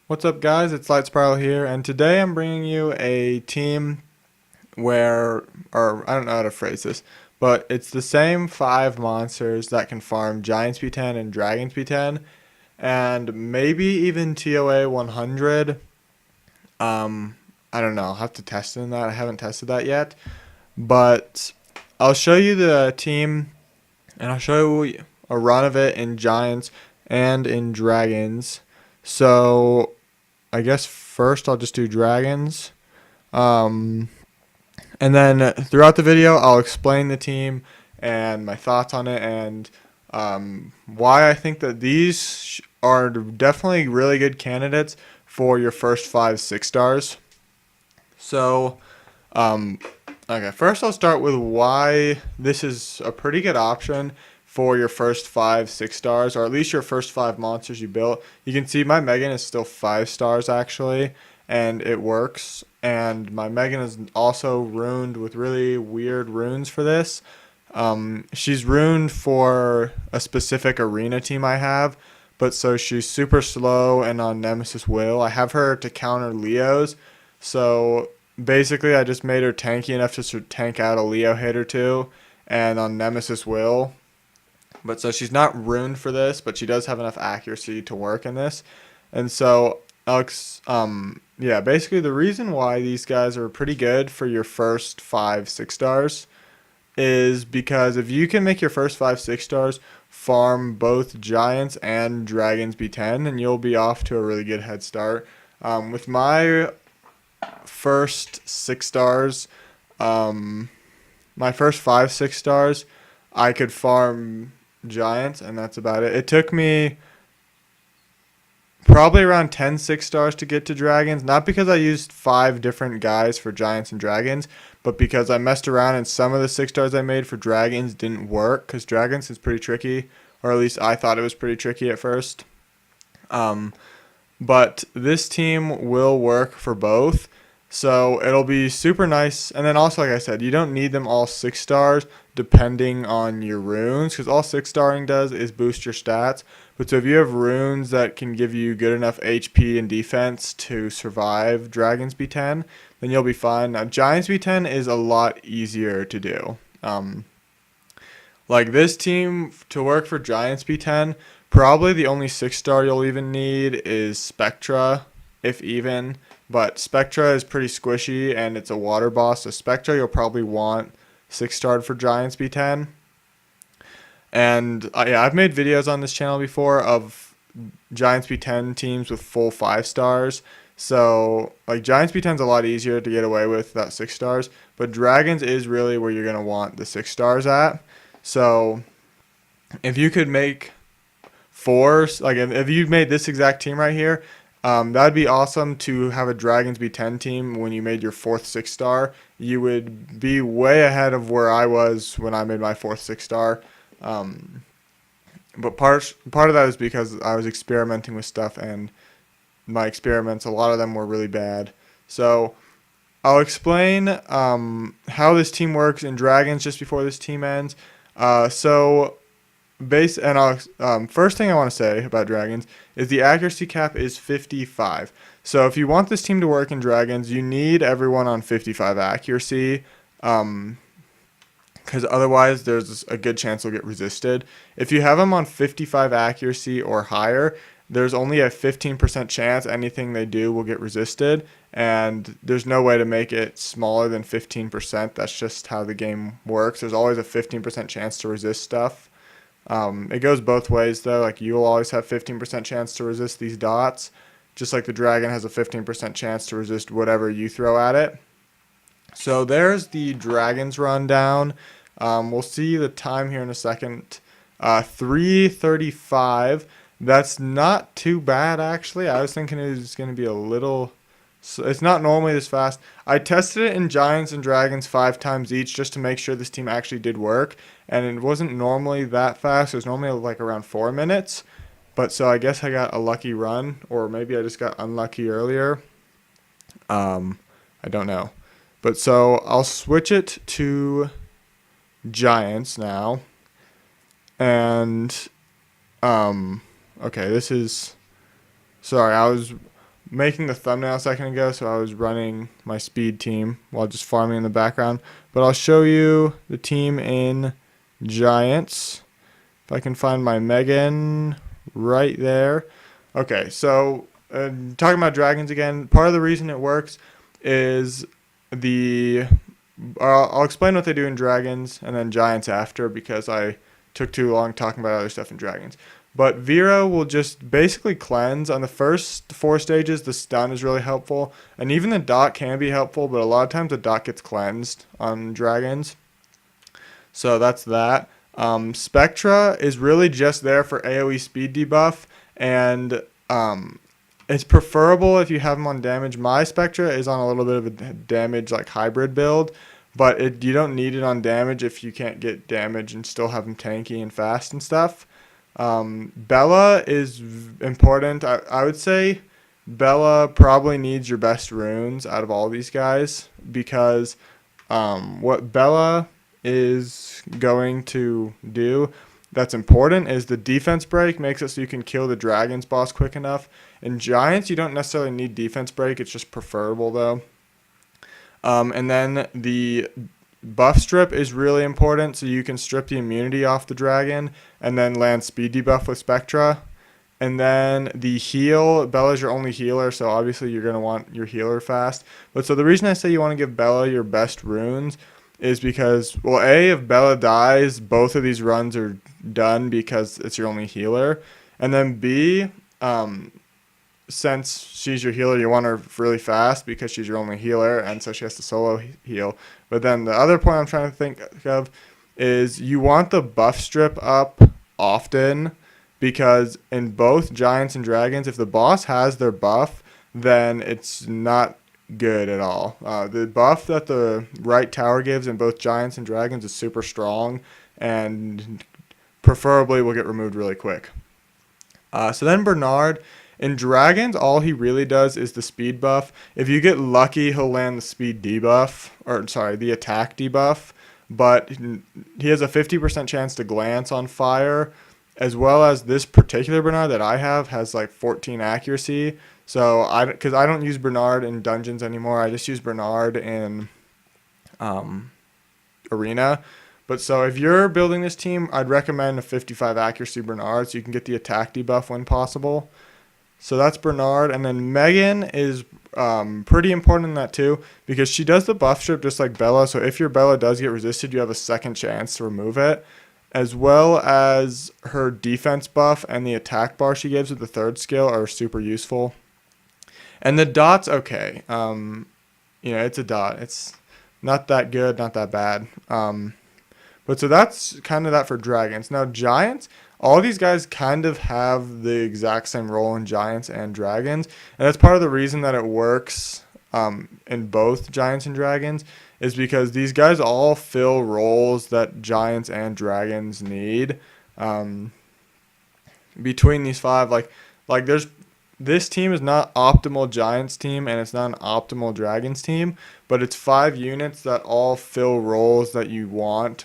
What's up, guys? It's Light Spiral here, and today I'm bringing you a team or I don't know how to phrase this, but it's the same five monsters that can farm Giants B10 and Dragons B10, and maybe even TOA 100. Um, I don't know. I'll have to test in that. I haven't tested that yet, but I'll show you the team, and I'll show you a run of it in Giants and in Dragons. So I guess first I'll just do Dragons. Um, and then throughout the video, I'll explain the team and my thoughts on it and why I think that these are definitely really good candidates for your first 5 6 stars. So, um, okay, first I'll start with why this is a pretty good option for your first 5 6 stars, or at least your first 5 monsters you built. You can see my Megan is still 5 stars actually, and it works. And my Megan is also runed with really weird runes for this. She's runed for a specific arena team I have, but so she's super slow and on Nemesis Will. I have her to counter Leos, so basically I just made her tanky enough to tank out a Leo hit or two, and on Nemesis Will. But so she's not ruined for this, but she does have enough accuracy to work in this. And so Alex, yeah, basically the reason why these guys are pretty good for your first 5 6 stars is because if you can make your first 5 6 stars farm both Giants and Dragons B10, then you'll be off to a really good head start. With my first 6 stars, my first 5 6 stars, I could farm Giants, and that's about it. It took me probably around 10 6 stars to get to Dragons, not because I used 5 different guys for Giants and Dragons, but because I messed around and some of the 6 stars I made for Dragons didn't work, because Dragons is pretty tricky, or at least I thought it was pretty tricky at first. Um, but this team will work for both. So it'll be super nice. And then also, like I said, you don't need them all 6 stars depending on your runes, because all 6 staring does is boost your stats. But so if you have runes that can give you good enough HP and defense to survive Dragons B10, then you'll be fine. Now, Giants B10 is a lot easier to do. Like this team to work for Giants B10, probably the only 6 star you'll even need is Spectra, if even. But Spectra is pretty squishy and it's a water boss, so Spectra you'll probably want 6 starred for Giants B10. And yeah, I've made videos on this channel before of Giants B10 teams with full 5 stars. So like Giants B10 is a lot easier to get away with without 6 stars, but Dragons is really where you're gonna want the 6 stars at. So if you could make four, like if you made this exact team right here, that'd be awesome to have a Dragons B10 team when you made your fourth 6 star. You would be way ahead of where I was when I made my fourth 6 star. But part of that is because I was experimenting with stuff, and my experiments, a lot of them were really bad. So I'll explain how this team works in Dragons just before this team ends. So base and I'll first thing I want to say about Dragons is the accuracy cap is 55. So if you want this team to work in Dragons, you need everyone on 55 accuracy, because otherwise there's a good chance they'll get resisted. If you have them on 55 accuracy or higher, there's only a 15% chance anything they do will get resisted, and there's no way to make it smaller than 15%. That's just how the game works. There's always a 15% chance to resist stuff. It goes both ways though. Like you'll always have 15% chance to resist these dots, just like the dragon has a 15% chance to resist whatever you throw at it. So there's the Dragons rundown. We'll see the time here in a second. 3:35. That's not too bad actually. I was thinking it was going to be a little. So it's not normally this fast. I tested it in Giants and Dragons 5 times each just to make sure this team actually did work, and it wasn't normally that fast. It was normally like around 4 minutes. But so I guess I got a lucky run, or maybe I just got unlucky earlier. I don't know. But so I'll switch it to Giants now. And okay, this is sorry, I was making the thumbnail a second ago, so I was running my speed team while just farming in the background. But I'll show you the team in Giants. If I can find my Megan right there. Okay, so talking about dragons again, part of the reason it works is the I'll explain what they do in dragons and then giants after, because I took too long talking about other stuff in dragons. But Vero will just basically cleanse. On the first 4 stages, the stun is really helpful, and even the dot can be helpful, but a lot of times the dot gets cleansed on dragons. So that's that. Spectra is really just there for AoE speed debuff, and it's preferable if you have them on damage. My Spectra is on a little bit of a damage like hybrid build, but you don't need it on damage if you can't get damage and still have them tanky and fast and stuff. Bella is important. I would say Bella probably needs your best runes out of all these guys, because what Bella is going to do that's important is the defense break makes it so you can kill the dragons boss quick enough. In giants, you don't necessarily need defense break. It's just preferable though. And then the buff strip is really important, so you can strip the immunity off the dragon and then land speed debuff with Spectra. And then the heal, Bella's your only healer, so obviously you're going to want your healer fast. But so the reason I say you want to give Bella your best runes is because, well, A, if Bella dies, both of these runs are done because it's your only healer. And then B, since she's your healer, you want her really fast because she's your only healer, and so she has to solo heal. But then the other point I'm trying to think of is you want the buff strip up often, because in both giants and dragons, if the boss has their buff, then it's not good at all. The buff that the right tower gives in both giants and dragons is super strong, and preferably will get removed really quick. So then Bernard, in dragons, all he really does is the speed buff. If you get lucky, he'll land the speed debuff, or sorry, the attack debuff, but he has a 50% chance to glance on fire, as well as this particular Bernard that I have has like 14 accuracy. So because I don't use Bernard in dungeons anymore, I just use Bernard in arena. But so if you're building this team, I'd recommend a 55 accuracy Bernard so you can get the attack debuff when possible. So that's Bernard. And then Megan is pretty important in that too, because she does the buff strip just like Bella. So if your Bella does get resisted, you have a second chance to remove it, as well as her defense buff and the attack bar she gives with the 3rd skill are super useful. And the dot's okay. It's a dot. It's not that good, not that bad. But so that's kind of that for dragons. Now giants, all these guys kind of have the exact same role in giants and dragons. And that's part of the reason that it works in both giants and dragons, is because these guys all fill roles that giants and dragons need. Between these 5, like this team is not optimal giants team, and it's not an optimal dragons team, but it's 5 units that all fill roles that you want,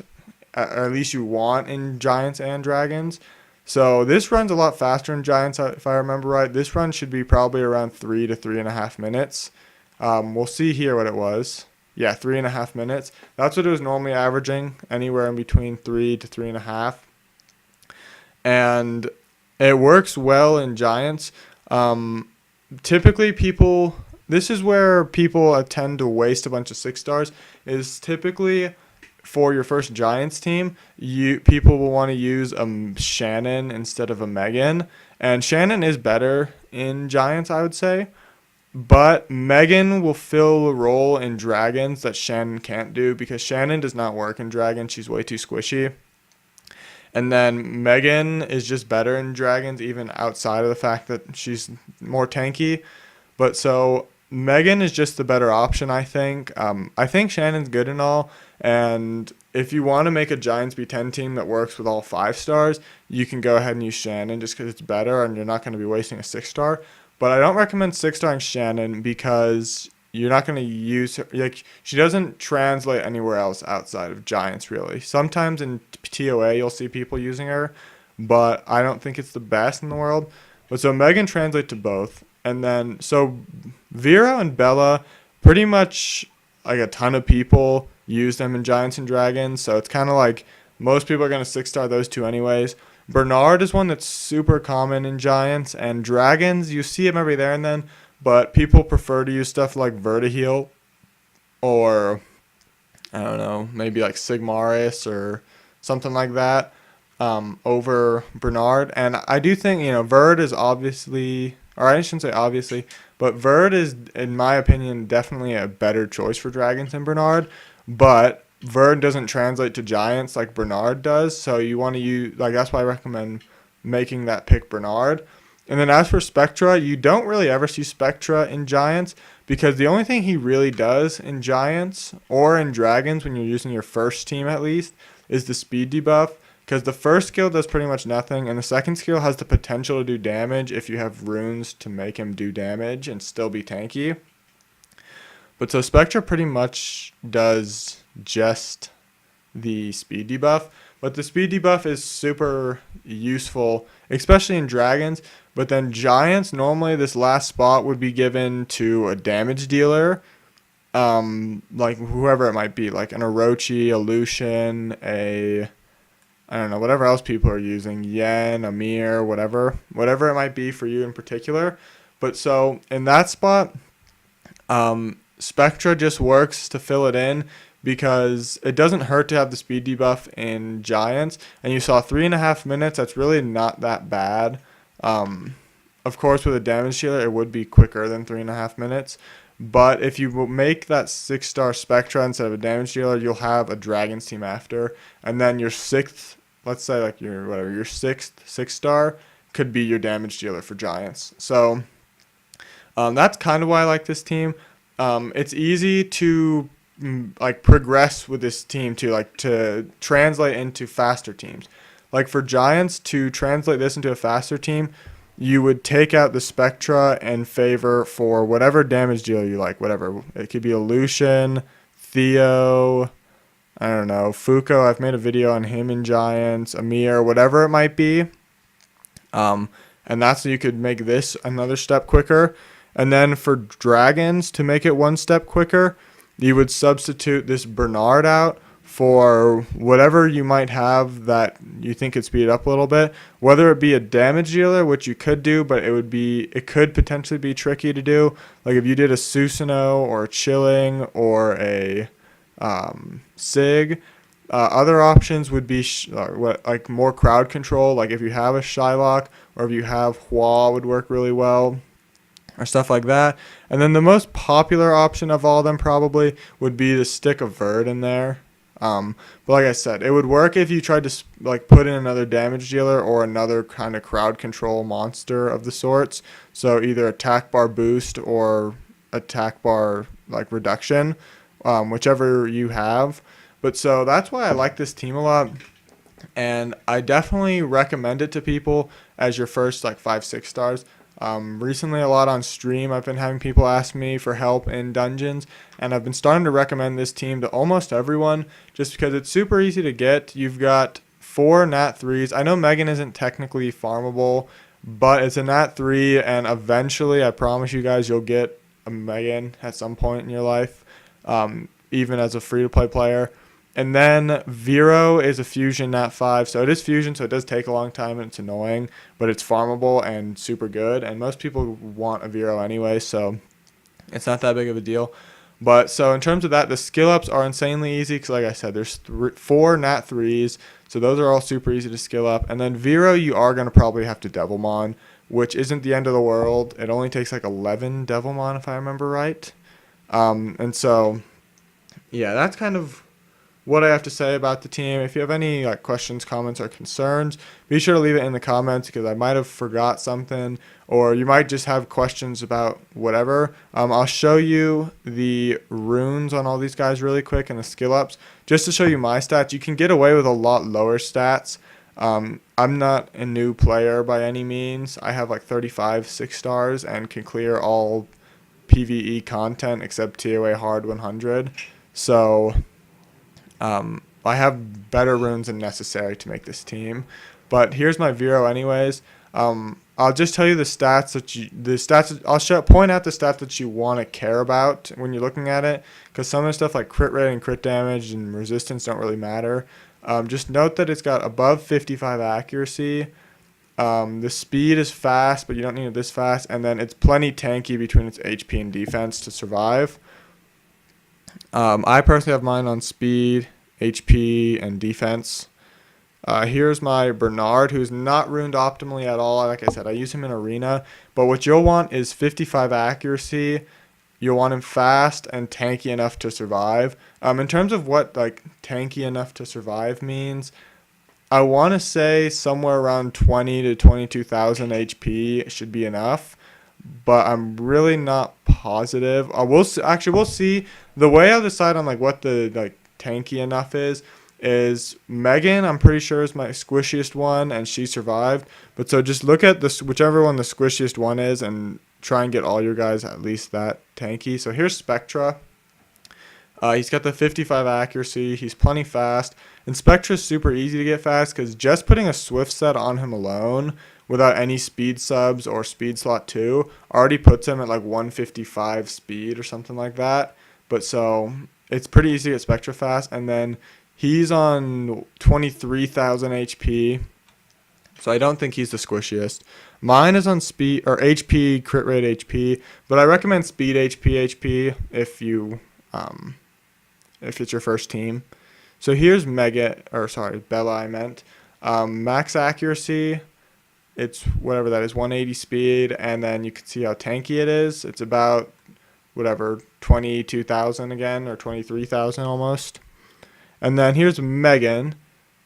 or at least you want in giants and dragons. So this runs a lot faster in giants, if I remember right. This run should be probably around 3 to 3.5 minutes. We'll see here what it was. Yeah, 3.5 minutes. That's what it was normally averaging, anywhere in between 3 to 3.5. And it works well in giants. Typically this is where people tend to waste a bunch of 6 stars, is typically for your first giants team, people will want to use a Shannon instead of a Megan. And Shannon is better in giants, I would say. But Megan will fill a role in dragons that Shannon can't do, because Shannon does not work in dragons. She's way too squishy. And then Megan is just better in dragons, even outside of the fact that she's more tanky. But so Megan is just the better option, I think. I think Shannon's good and all. And if you want to make a Giants B10 team that works with all 5 stars, you can go ahead and use Shannon just because it's better and you're not going to be wasting a 6-star. But I don't recommend 6-starring Shannon because you're not going to use her. Like, she doesn't translate anywhere else outside of Giants, really. Sometimes in TOA you'll see people using her, but I don't think it's the best in the world. But so Megan translates to both. And then, so Vero and Bella, pretty much like a ton of people use them in Giants and Dragons. So it's kind of like most people are going to 6-star those two anyways. Bernard is one that's super common in Giants, and Dragons, you see him every there and then, but people prefer to use stuff like Vertiheel or, I don't know, maybe like Sigmaris or something like that over Bernard. And I do think, Verd is obviously, or I shouldn't say obviously, but Verd is, in my opinion, definitely a better choice for Dragons than Bernard. But Verd doesn't translate to Giants like Bernard does, so you want to use, like, that's why I recommend making that pick Bernard. And then as for Spectra, you don't really ever see Spectra in Giants because the only thing he really does in Giants or in Dragons, when you're using your first team at least, is the speed debuff, because the first skill does pretty much nothing, and the second skill has the potential to do damage if you have runes to make him do damage and still be tanky. But so Spectra pretty much does just the speed debuff, but the speed debuff is super useful, especially in Dragons. But then Giants, normally this last spot would be given to a damage dealer, like whoever it might be, like an Orochi, a Lucian, I don't know, whatever else people are using, Yen, Amir, whatever it might be for you in particular. But so in that spot, Spectra just works to fill it in because it doesn't hurt to have the speed debuff in Giants. And you saw 3.5 minutes. That's really not that bad. Of course, with a damage dealer, it would be quicker than 3.5 minutes. But if you make that 6-star Spectra instead of a damage dealer, you'll have a Dragons team after. And then your 6th, let's say like your 6th 6-star could be your damage dealer for Giants. So that's kind of why I like this team. It's easy to like progress with this team too, like to translate into faster teams. Like for Giants, to translate this into a faster team, you would take out the Spectra and favor for whatever damage dealer you like, whatever. It could be a Lucian, Theo, I don't know, Fuko. I've made a video on him in Giants, Amir, whatever it might be. And that's so you could make this another step quicker. And then for Dragons, to make it one step quicker, you would substitute this Bernard out for whatever you might have that you think could speed it up a little bit. Whether it be a damage dealer, which you could do, but it could potentially be tricky to do. Like if you did a Susanoo or a Chilling or a Sig. Other options would be like more crowd control. Like if you have a Shylock or if you have Hua would work really well, or stuff like that. And then the most popular option of all of them probably would be to stick a Verd in there. But like I said, it would work if you tried to like put in another damage dealer or another kind of crowd control monster of the sorts. So either attack bar boost or attack bar like reduction, whichever you have. But so that's why I like this team a lot. And I definitely recommend it to people as your first like 5-6 stars. Recently, a lot on stream, I've been having people ask me for help in dungeons, and I've been starting to recommend this team to almost everyone just because it's super easy to get. You've got 4 Nat 3s. I know Megan isn't technically farmable, but it's a Nat 3, and eventually, I promise you guys, you'll get a Megan at some point in your life, even as a free-to-play player. And then Vero is a fusion Nat 5, so it is fusion, so it does take a long time and it's annoying, but it's farmable and super good, and most people want a Vero anyway, so it's not that big of a deal. But so in terms of that, the skill ups are insanely easy because like I said, there's 4 Nat 3s, so those are all super easy to skill up. And then Vero, you are going to probably have to Devilmon, which isn't the end of the world. It only takes like 11 Devilmon if I remember right. And so, yeah, that's kind of what I have to say about the team. If you have any like questions, comments, or concerns, be sure to leave it in the comments because I might have forgot something, or you might just have questions about whatever. I'll show you the runes on all these guys really quick and the skill ups just to show you my stats. You can get away with a lot lower stats. I'm not a new player by any means. I have like 35 6 stars and can clear all PvE content except TOA hard 100. So I have better runes than necessary to make this team. But here's my Vero anyways. I'll just tell you point out the stats that you want to care about when you're looking at it, because some of the stuff like crit rate and crit damage and resistance don't really matter. Just note that it's got above 55 accuracy. The speed is fast, but you don't need it this fast, and then it's plenty tanky between its HP and defense to survive. I personally have mine on speed, HP, and defense. Here's my Bernard, who's not ruined optimally at all. Like I said, I use him in arena, but what you'll want is 55 accuracy. You'll want him fast and tanky enough to survive. In terms of what like tanky enough to survive means, I want to say somewhere around 20 to 22,000 HP should be enough, but I'm really not positive. We'll see. The way I'll decide on like what the like tanky enough is Megan, I'm pretty sure, is my squishiest one, and she survived. But so just look at this, whichever one the squishiest one is, and try and get all your guys at least that tanky. So here's Spectra. He's got the 55 accuracy. He's plenty fast. And Spectra's super easy to get fast because just putting a Swift set on him alone without any speed subs or speed slot 2 already puts him at like 155 speed or something like that. But so it's pretty easy to get Spectra fast. And then he's on 23,000 HP, so I don't think he's the squishiest. Mine is on speed or HP, crit rate HP, but I recommend speed HP if it's your first team. So here's Bella I meant. Max accuracy, it's whatever that is, 180 speed, and then you can see how tanky it is. It's about 22,000 again, or 23,000 almost. And then here's Megan.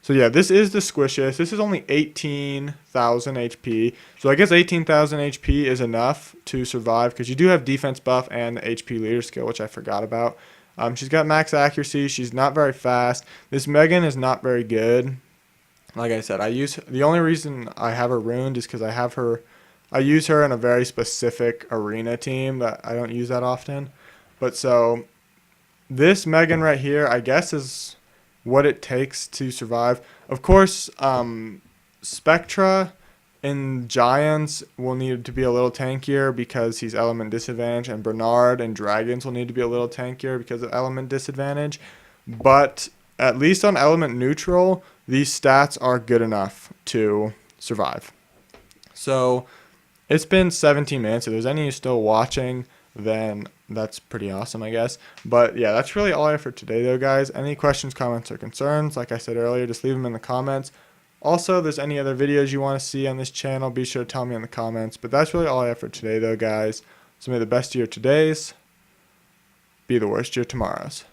So yeah, this is the squishiest. This is only 18,000 HP. So I guess 18,000 HP is enough to survive because you do have defense buff and the HP leader skill, which I forgot about. She's got max accuracy. She's not very fast. This Megan is not very good. Like I said, the only reason I have her ruined is because I use her in a very specific arena team that I don't use that often. But so this Megan right here, I guess, is what it takes to survive. Of course, Spectra in Giants will need to be a little tankier because he's element disadvantage, and Bernard and Dragons will need to be a little tankier because of element disadvantage. But at least on element neutral, these stats are good enough to survive. So it's been 17 minutes. If there's any of you still watching, then that's pretty awesome, I guess. But yeah, that's really all I have for today, though, guys. Any questions, comments, or concerns, like I said earlier, just leave them in the comments. Also, if there's any other videos you want to see on this channel, be sure to tell me in the comments. But that's really all I have for today, though, guys. So may the best of your todays be the worst of your tomorrows.